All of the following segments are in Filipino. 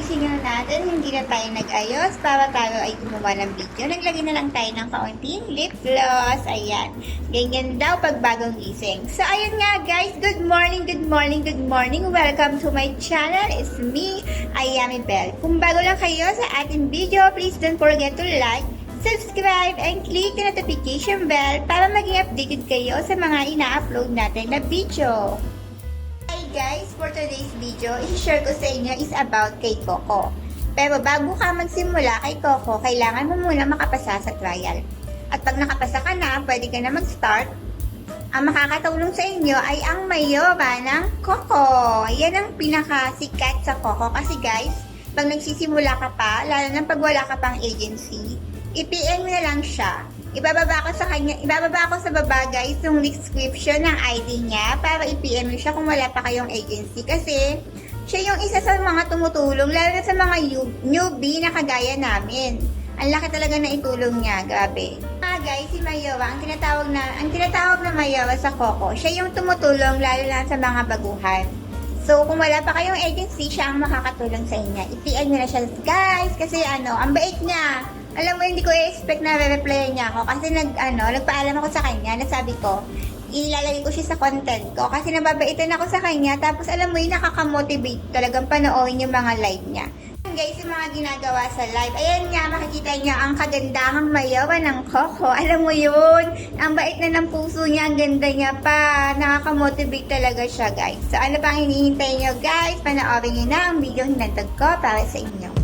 signal natin, hindi na tayo nag-ayos para tayo ay gumawa ng video. Naglagay na lang tayo ng kaunting lip gloss. Ayan. Ganyan daw pag bagong gising. So, ayun nga guys. Good morning, good morning, good morning. Welcome to my channel. It's me, Ayami Bell. Kung bago lang kayo sa ating video, please don't forget to like, subscribe, and click the notification bell para maging updated kayo sa mga ina-upload natin na video. Guys, for today's video, i-share ko sa inyo is about kay Coco. Pero bago ka magsimula kay Coco, kailangan mo muna makapasa sa trial. At pag nakapasa ka na, pwede ka na mag-start. Ang makakatulong sa inyo ay ang mayoba ng Coco. Yan ang pinakasikat sa Coco. Kasi guys, pag nagsisimula ka pa, lalo na pag wala ka pang agency, i-PM mo na lang siya. Ibababa ko sa baba guys yung description ng ID niya para i-PM siya kung wala pa kayong agency kasi siya yung isa sa mga tumutulong lalo na sa mga newbie na kagaya namin. Ang laki talaga na itulong niya, grabe. Guys, si Mayowa, ang tinatawag na Mayowa sa Coco, siya yung tumutulong lalo na sa mga baguhan. So, kung wala pa kayong agency, siya ang makakatulong sa inyo. I-PM nyo na siya, guys, kasi ang bait niya. Alam mo, hindi ko i-expect na re-replyan niya ako kasi nagpaalam ako sa kanya, nasabi ko, ilalagay ko siya sa content ko kasi nababaitan ako sa kanya, tapos alam mo yun, nakaka-motivate talagang panoorin yung mga live niya. Guys, yung mga ginagawa sa live, ayan nga, makikita niya ang kagandahang mayawa ng Coco. Alam mo yun, ang bait na ng puso niya, ang ganda niya pa, nakaka-motivate talaga siya, guys. So, ano pang hinihintay niyo, guys? Panoorin niyo na ang video hinantag ko para sa inyo.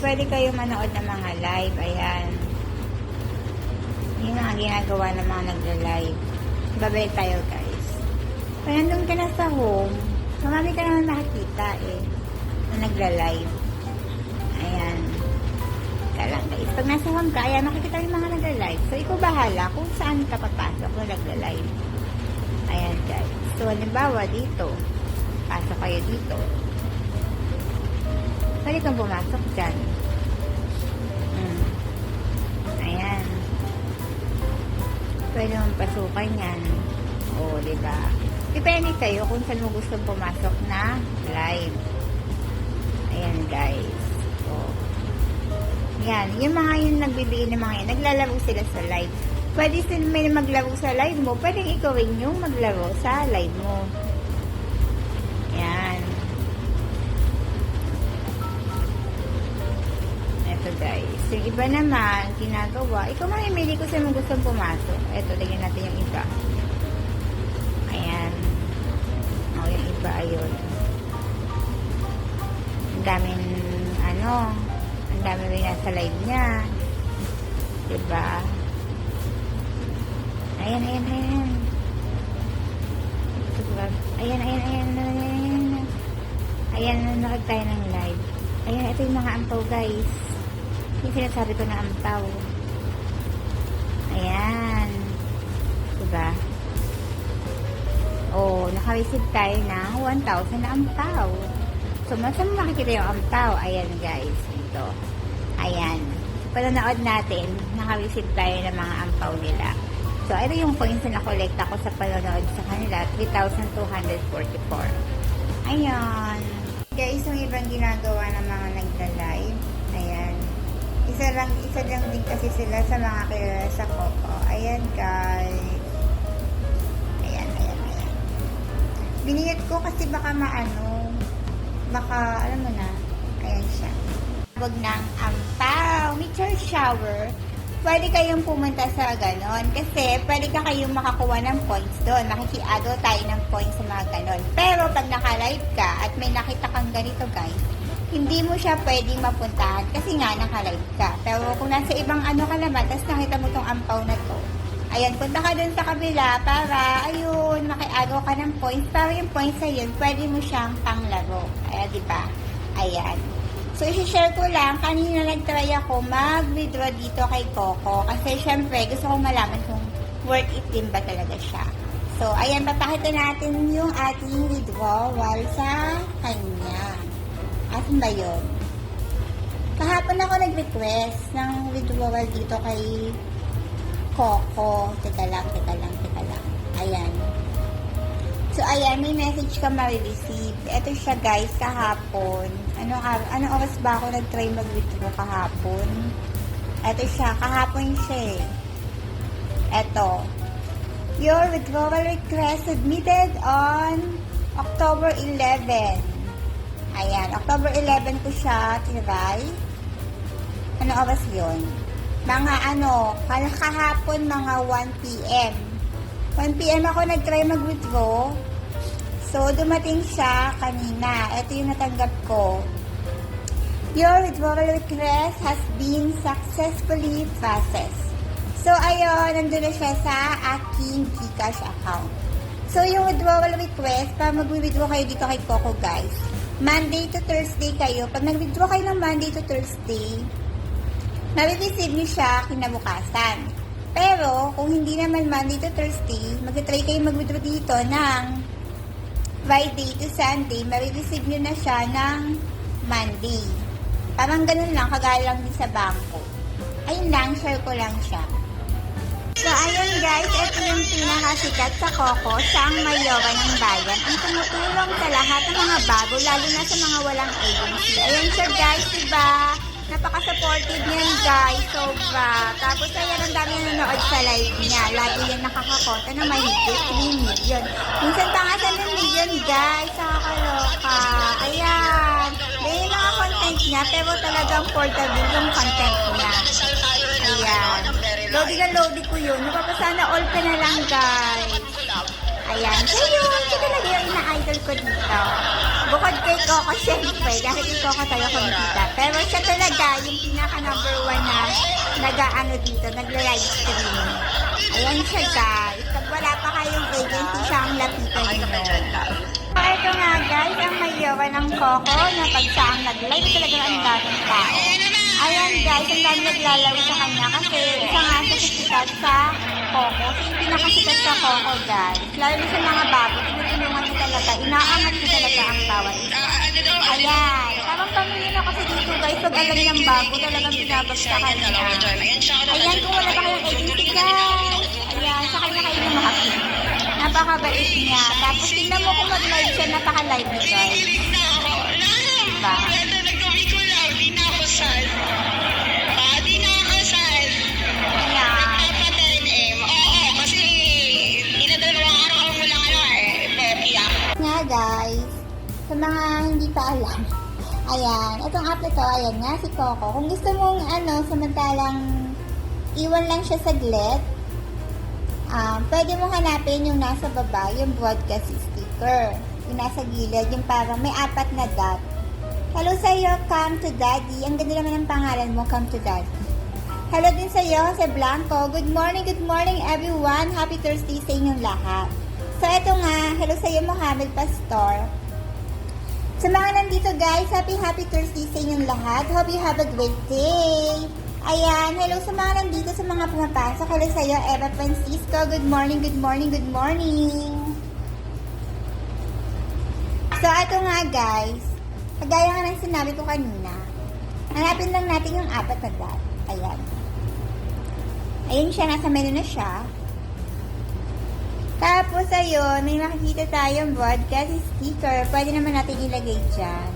Pwede kayo manood ng mga live. Ayan. Yun ang ginagawa ng mga nagla-live. Babay tayo guys. Kaya nandun ka na sa home, marami ka naman nakikita na nagla-live. Ayan. Kaya lang guys. Pag nasa home ka, ayan, makikita yung mga nagla-live. So, ikaw bahala kung saan ka papasok na nagla-live. Ayan guys. So, halimbawa dito. Pasok kayo dito. Pwede kang pumasok dyan. Ayan. Pwede mong pasukan yan. O, diba? Depende sa'yo kung saan mo gusto pumasok na live. Ayan, guys. O. Yan. Yung mga yun nagbibigay ng mga yan. Naglalaro sila sa live. Pwede sila may maglaro sa live mo. Pwede ikaw rin yung maglaro sa live mo. Yan. Guys, yung iba naman ginagawa, ikaw mamimili ko saan mo gustong pumasok. Eto, tignan natin yung iba. Ayan. O, yung iba, ayun. Ang daming ang dami rin nasa live niya. Diba? Ayan. Ayan, nanonood tayo ng live. Ayan, ito yung mga ampaw, guys. Yung sinasabi ko na ampaw. Ayan. Diba? Oh, naka-receive tayo ng 1,000 na ampaw. So, saan mo makikita yung ampaw? Ayan, guys. Ito. Ayan. Panonood natin, naka-receive tayo ng mga ampaw nila. So, ito yung coins na na-collect ako sa panonood sa kanila. 3,244. Ayan. Guys, yung ibang ginagawa ng mga nagla-live. Ayan. Isa lang din kasi sila sa mga kilala sa Coco. Ayan, guys. Ayan. Binigit ko kasi baka alam mo na. Ayan siya. Huwag ng ampaw. Meteor shower. Pwede kayong pumunta sa ganon. Kasi pwede kayong makakuha ng points doon. Makikiagaw tayo ng points sa mga ganon. Pero pag naka-live ka at may nakita kang ganito, guys, hindi mo siya pwedeng mapuntahan kasi nga naka-live ka. Pero kung nasa ibang ka naman, tapos nakita mo tong ampaw na to, ayan, punta ka dun sa kabila para, ayun, makiagaw ka ng points. Pero yung points na yun, pwede mo siyang panglaro. Ayan, diba? Ayan. So, isi-share ko lang, kanina nag-try ako mag-withdraw dito kay Coco. Kasi, syempre, gusto kong malaman kung worth it din ba talaga siya. So, ayan, papakita natin yung ating withdrawal sa kanya. Asan ba yun? Kahapon ako nag-request ng withdrawal dito kay Coco. Teka lang. Ayan. So, ayan, may message ka ma-receive. Ito siya, guys, kahapon. Anong oras ba ako nag-try mag-withdraw kahapon? Ito siya, kahapon siya eh. Ito. Your withdrawal request submitted on October 11. Ayan, October 11 ko siya tinry. Ano oras yun? Kahapon mga 1 p.m. 1 p.m. ako nag-try mag-withdraw. So, dumating siya kanina. Ito yung natanggap ko. Your withdrawal request has been successfully processed. So, ayun, nandun na siya sa aking Gcash account. So, yung withdrawal request, para mag-withdraw kayo dito kay Coco, guys. Monday to Thursday kayo. Pag nag-withdraw kayo ng Monday to Thursday, nare-receive niyo siya kinabukasan. Pero, kung hindi naman Monday to Thursday, mag-try kayo mag-withdraw dito ng Friday to Sunday, ma-receive nyo na siya ng Monday. Parang ganun lang, kagaya lang din sa bangko. Ayun lang, share ko lang siya. So, ayun guys, ito yung pinakasikat sa Coco, siyang mayowa ng bayan. Ang tumutulong sa lahat ng mga bago, lalo na sa mga walang agency. Ayun siya guys, diba? Napaka-supportive niyan guys, sobra. Tapos ayan, ang dami nanonood sa live niya. Lagi yan nakakakota na may higit 3 million. Minsan pa nga sa 1 million guys, nakakaloka. Ayan. Ganyan mga content niya, pero talagang portable yung content niya. Ayan. Loading ko yun. Napapasana all ka na lang guys. Ayan. So yun, siya talaga yung ina-idol ko dito. Bukod kay Coco, syempre, dahil kay Coco tayo kumita. Pero siya talaga, yung pinaka number 1 na nag-ano dito, nagla-live stream. Ayan siya guys. Pag wala pa kayong agency, siya ang lapitan nyo. So ito nga guys, ang mayawa ng Coco na pag siya ang nag-live, talaga ang daming tao. Ayan guys, ang dami naglalaro sa kanya kasi isa nga siya sikat sa Coco. So yung pinakasikat sa Coco guys. Lalo sa mga bago, tinutulungan niya talaga. Inaangat niya talaga ang bawat isa. Ayan. Parang pamilya na kasi dito guys. Pag alam ng bago, talagang binabagsakan niya. Ayan, kung wala pa kayong agency guys. Ayan, sa kanya kayo lumahapin. Napakabait niya. Tapos tingnan mo kung mag-live siya, napaka-live niya guys. Diba? Di na kasal. Ayan. Nagpapa-10M. Oo, kasi inadalawang araw mo lang Pepia. Nga guys, sa mga hindi pa alam, ayan, itong app na to, ayan nga si Coco. Kung gusto mong samantalang iwan lang siya saglit, pwede mong hanapin yung nasa baba, yung broadcast sticker. Yung nasa gilid, yung parang may 4 na dot. Hello sa'yo, Come to Daddy. Ang ganda naman ng pangalan mo, Come to Daddy. Hello din sa'yo, Jose Blanco. Good morning everyone. Happy Thursday sa inyong lahat. So, eto nga, hello sa'yo, Mohamed Pastor. Sa mga nandito guys, happy Thursday sa inyong lahat. Hope you have a great day. Ayan, hello sa mga nandito, sa mga pumapasok. Hello sa'yo, Eva Francisco. Good morning. So, eto nga guys. Kagaya nga ng sinabi ko kanina, hanapin lang natin yung 4 na dot. Ayan. Ayun siya, nasa menu na siya. Tapos, ayun, may makikita tayong broadcast sticker. Pwede naman natin ilagay dyan.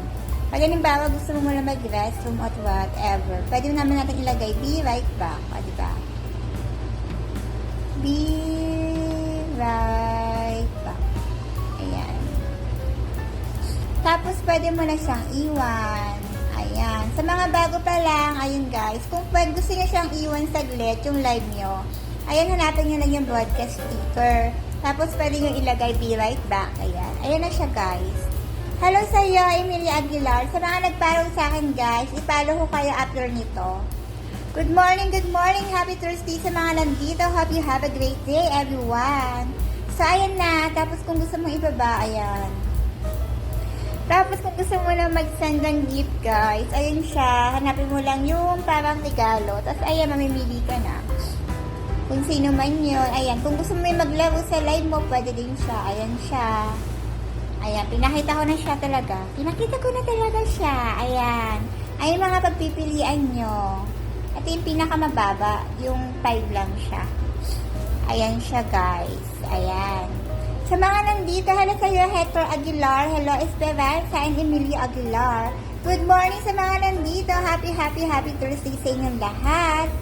Pag halimbawa, gusto mo muna mag-restroom or whatever, pwede naman natin ilagay, be right back. O, diba? Be right back. Ayan. Tapos, pwede mo na siyang iwan. Ayan. Sa mga bago pa lang, ayun guys, kung gusto niya siyang iwan saglit, yung live nyo, ayan, hanapin nyo lang yung broadcast sticker. Tapos, pwede nyo ilagay, be right back. Ayan. Ayan na siya, guys. Hello sa iyo, Emilia Aguilar. Sa mga nag-follow sa akin, guys, i-follow ko kayo after nito. Good morning. Happy Thursday sa mga nandito. Hope you have a great day, everyone. So, ayan na. Tapos, kung gusto mong ibaba, ayan. Tapos, kung gusto mo na mag-send ng gift, guys, ayun siya. Hanapin mo lang yung parang regalo. Tapos, ayan, mamimili ka na. Kung sino man yun. Ayan, kung gusto mo yung maglaro sa live mo, pwede din siya. Ayan siya. Ayan, pinakita ko na siya talaga. Pinakita ko na talaga siya. Ayan. Ayun mga pagpipilian nyo. Ito yung pinakamababa. Yung 5 lang siya. Ayan siya, guys. Ayan. Sa mga nandito, hello sa'yo, Hector Aguilar. Hello, Esperanza and Emilio Aguilar. Good morning sa mga nandito. Happy Thursday sa inyong lahat.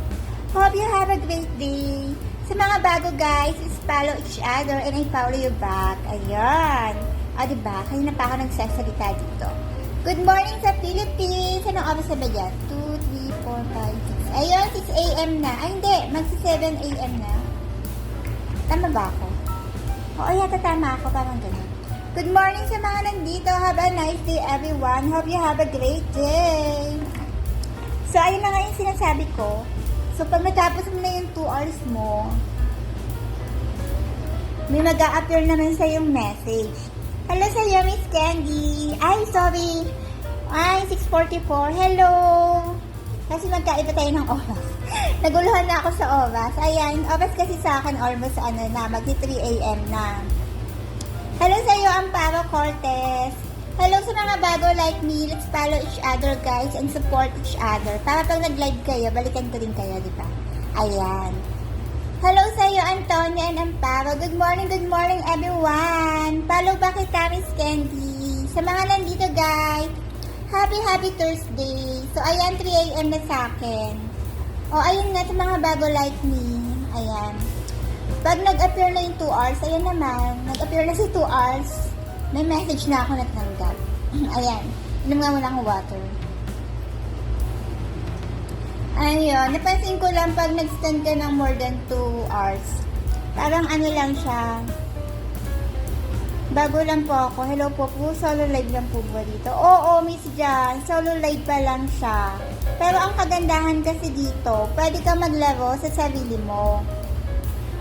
Hope you have a great day. Sa mga bago, guys, is follow each other and I follow you back. Ayan. O, diba? Kanina pa ako nagsasalita dito. Good morning sa Philippines. Anong oras na ba dyan? 2, 3, 4, 5, 6. Ayun, 6 a.m. na. Ay, hindi. Magsi 7 a.m. na. Tama ba ako? Oo, yata tama ako. Parang ganun. Good morning sa mga nandito. Have a nice day, everyone. Hope you have a great day. So, ayun na nga yung sinasabi ko. So, pag natapos mo na yung 2 hours mo, may mag-a-appear naman sa yung message. Hello sa iyo, Miss Candy. Ay, sorry. Ay, 6:44. Hello. Kasi magkaiba tayo ng oras. Naguluhan na ako sa oras. Ayan, oras kasi sa akin almost mag-3 a.m. na. Hello sa iyo, Amparo Cortez. Hello sa mga bago like me. Let's follow each other, guys, and support each other. Para pag nag-live kayo, balikan ko rin kayo, di ba? Ayan. Hello sa iyo, Antonia and Amparo. Good morning, everyone. Follow ba kita, Miss Candy? Sa mga nandito, guys, happy Thursday. So, ayan, 3 a.m. na sa akin. O, ayun nga, sa mga bago like me. Ayan. Pag nag-appear na yung 2 hours, ayan naman, nag-appear na si 2 hours, may message na ako natanggap. Ayan. Inom nga muna akong water. Ayun, napansin ko lang pag nag-stand ka ng more than 2 hours. Parang ano lang siya. Bago lang po ako. Hello po, solo live lang po ba dito? Oo, Miss Jan, solo live pa lang siya. Pero ang kagandahan kasi dito, pwede ka maglaro sa sarili mo.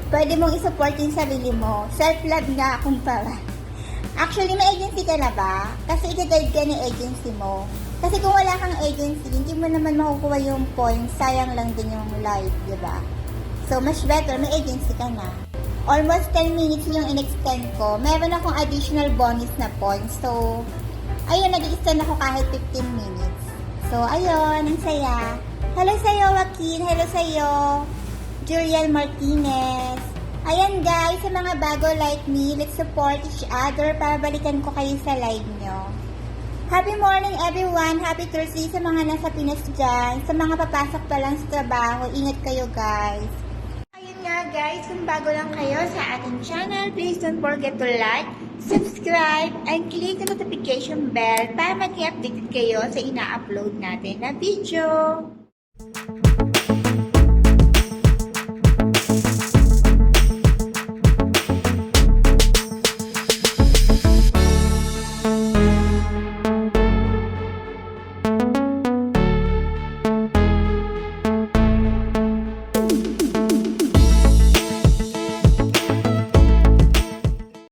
Pwede mong isupport yung sarili mo. Self-love nga kung para. Actually, may agency ka na ba? Kasi i-guide ka ng agency mo. Kasi kung wala kang agency, hindi mo naman makukuha yung points. Sayang lang din yung live, di ba? So, much better, may agency ka na. Almost 10 minutes yung in-extend ko. Meron akong additional bonus na points. So, ayun, nag-extend ako kahit 15 minutes. So, ayun, ang saya. Hello sa'yo, Joaquin. Hello sa'yo, Julian Martinez. Ayan guys, sa mga bago like me, let's support each other para balikan ko kayo sa live nyo. Happy morning everyone! Happy Thursday sa mga nasa Pinas dyan. Sa mga papasok pa lang sa trabaho, ingat kayo guys. Ayun nga guys, kung bago lang kayo sa ating channel, please don't forget to like, subscribe, and click the notification bell para mag-update kayo sa ina-upload natin na video.